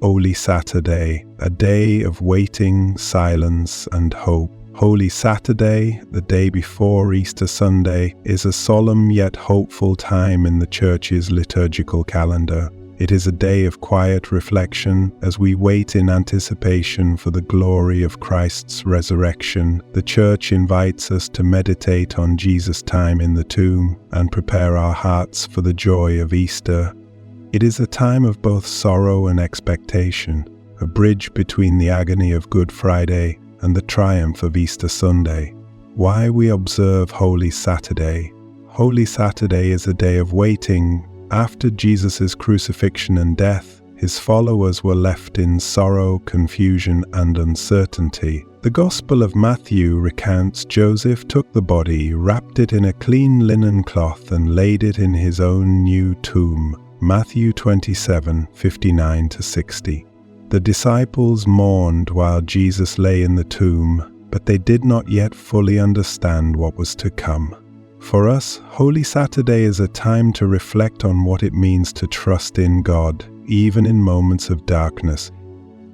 Holy Saturday, a day of waiting, silence, and hope. Holy Saturday, the day before Easter Sunday, is a solemn yet hopeful time in the Church's liturgical calendar. It is a day of quiet reflection as we wait in anticipation for the glory of Christ's resurrection. The Church invites us to meditate on Jesus' time in the tomb and prepare our hearts for the joy of Easter. It is a time of both sorrow and expectation, a bridge between the agony of Good Friday and the triumph of Easter Sunday. Why we observe Holy Saturday. Holy Saturday is a day of waiting. After Jesus' crucifixion and death, his followers were left in sorrow, confusion, and uncertainty. The Gospel of Matthew recounts Joseph took the body, wrapped it in a clean linen cloth, and laid it in his own new tomb. Matthew 27:59-60. The disciples mourned while Jesus lay in the tomb, but they did not yet fully understand what was to come. For us, Holy Saturday is a time to reflect on what it means to trust in God, even in moments of darkness.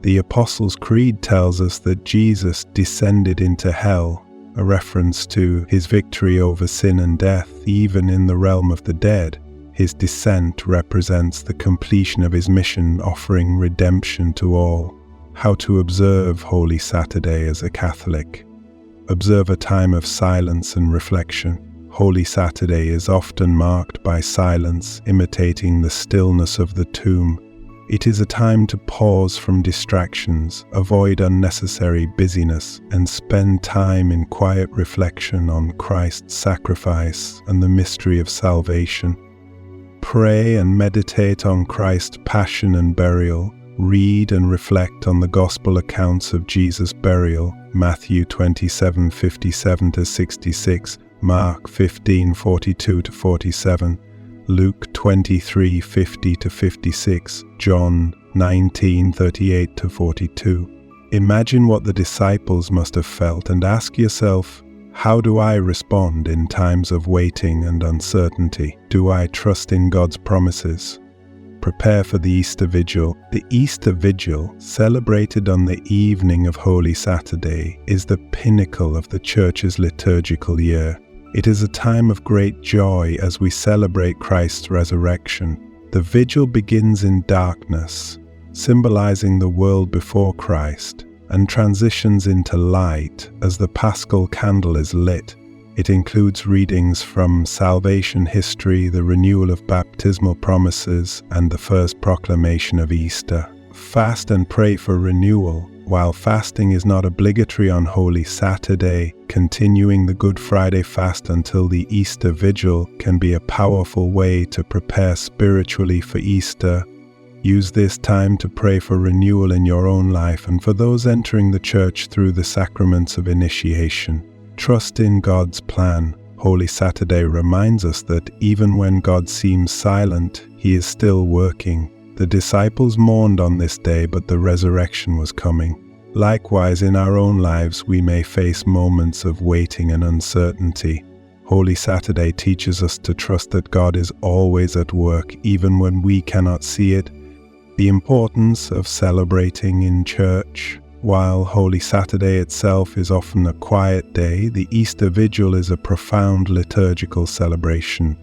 The Apostles' Creed tells us that Jesus descended into hell, a reference to his victory over sin and death, even in the realm of the dead. His descent represents the completion of his mission, offering redemption to all. How to observe Holy Saturday as a Catholic. Observe a time of silence and reflection. Holy Saturday is often marked by silence, imitating the stillness of the tomb. It is a time to pause from distractions, avoid unnecessary busyness, and spend time in quiet reflection on Christ's sacrifice and the mystery of salvation. Pray and meditate on Christ's passion and burial. Read and reflect on the Gospel accounts of Jesus' burial, Matthew 27:57-66, Mark 15:42-47, Luke 23:50-56, John 19:38-42. Imagine what the disciples must have felt and ask yourself, how do I respond in times of waiting and uncertainty? Do I trust in God's promises? Prepare for the Easter Vigil. The Easter Vigil, celebrated on the evening of Holy Saturday, is the pinnacle of the Church's liturgical year. It is a time of great joy as we celebrate Christ's resurrection. The vigil begins in darkness, symbolizing the world before Christ, and transitions into light as the Paschal candle is lit. It includes readings from salvation history, the renewal of baptismal promises, and the first proclamation of Easter. Fast and pray for renewal. While fasting is not obligatory on Holy Saturday, continuing the Good Friday fast until the Easter Vigil can be a powerful way to prepare spiritually for Easter. Use this time to pray for renewal in your own life and for those entering the Church through the sacraments of initiation. Trust in God's plan. Holy Saturday reminds us that even when God seems silent, He is still working. The disciples mourned on this day, but the resurrection was coming. Likewise, in our own lives, we may face moments of waiting and uncertainty. Holy Saturday teaches us to trust that God is always at work, even when we cannot see it. The importance of celebrating in church. While Holy Saturday itself is often a quiet day, the Easter Vigil is a profound liturgical celebration.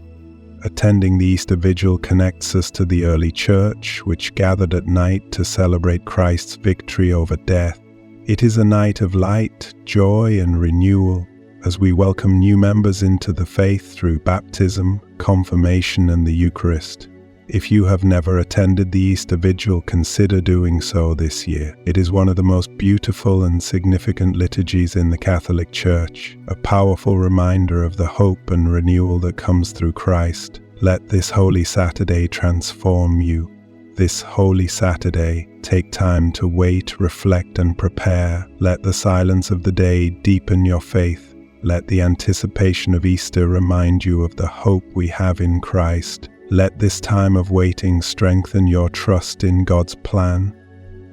Attending the Easter Vigil connects us to the early church, which gathered at night to celebrate Christ's victory over death. It is a night of light, joy, and renewal as we welcome new members into the faith through baptism, confirmation, and the Eucharist. If you have never attended the Easter Vigil, consider doing so this year. It is one of the most beautiful and significant liturgies in the Catholic Church, a powerful reminder of the hope and renewal that comes through Christ. Let this Holy Saturday transform you. This Holy Saturday, take time to wait, reflect, and prepare. Let the silence of the day deepen your faith. Let the anticipation of Easter remind you of the hope we have in Christ. Let this time of waiting strengthen your trust in God's plan.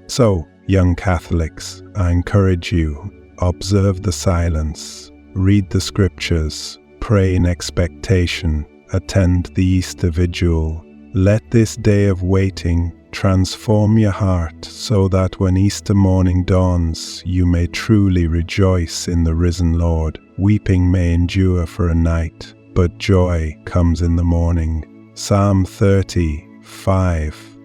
So, young Catholics, I encourage you, observe the silence, read the scriptures, pray in expectation, attend the Easter Vigil. Let this day of waiting Transform your heart so that when Easter morning dawns, you may truly rejoice in the risen Lord. Weeping may endure for a night, but joy comes in the morning. Psalm 30:5